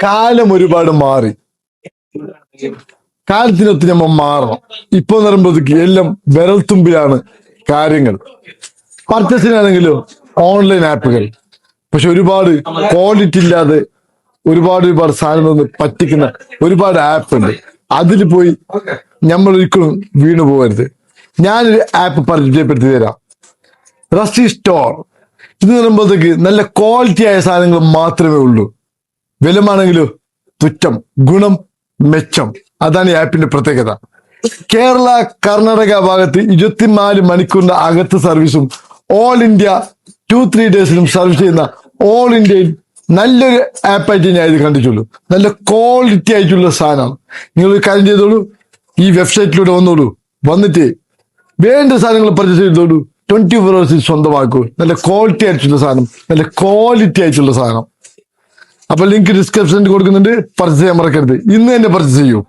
കാലം ഒരുപാട് മാറി. കാലത്തിനൊത്ത് നമ്മൾ മാറണം. ഇപ്പൊ പറയുമ്പോഴത്തേക്ക് എല്ലാം വിരൽത്തുമ്പിലാണ് കാര്യങ്ങൾ. പർച്ചേസിനാണെങ്കിലും ഓൺലൈൻ ആപ്പുകൾ. പക്ഷെ ഒരുപാട് ക്വാളിറ്റി ഇല്ലാതെ ഒരുപാട് സാധനങ്ങൾ പറ്റിക്കുന്ന ഒരുപാട് ആപ്പ് ഉണ്ട്. അതിൽ പോയി നമ്മൾ ഒരിക്കലും വീണു പോകരുത്. ഞാനൊരു ആപ്പ് പരിചയപ്പെടുത്തി തരാം. റസി സ്റ്റോർ. ഇത് പറയുമ്പോഴത്തേക്ക് നല്ല ക്വാളിറ്റി ആയ സാധനങ്ങൾ മാത്രമേ ഉള്ളൂ. വിലമാണെങ്കിലും തുച്ഛം, ഗുണം മെച്ചം. അതാണ് ഈ ആപ്പിന്റെ പ്രത്യേകത. കേരള കർണാടക ഭാഗത്ത് 24 മണിക്കൂറിന്റെ അകത്ത് സർവീസും ഓൾ ഇന്ത്യ 2-3 ഡേയ്സിലും സർവീസ് ചെയ്യുന്ന ഓൾ ഇന്ത്യയിൽ നല്ലൊരു ആപ്പായിട്ട് ഞാൻ ഇത് കണ്ടിട്ടുള്ളൂ. നല്ല ക്വാളിറ്റി ആയിട്ടുള്ള സാധനമാണ്. നിങ്ങൾ ഒരു കാര്യം ചെയ്തോളൂ, ഈ വെബ്സൈറ്റിലൂടെ വന്നോളൂ. വന്നിട്ട് വേണ്ട സാധനങ്ങൾ പർച്ചേസ് ചെയ്തോളൂ. 24 hours സ്വന്തമാക്കൂ. നല്ല ക്വാളിറ്റി ആയിട്ടുള്ള സാധനം, നല്ല ക്വാളിറ്റി ആയിട്ടുള്ള സാധനം. അപ്പൊ ലിങ്ക് ഡിസ്ക്രിപ്ഷനിൽ കൊടുക്കുന്നുണ്ട്. പർച്ചേസ് ചെയ്യാൻ മറക്കരുത്. ഇന്ന് തന്നെ പർച്ചേസ് ചെയ്യൂ.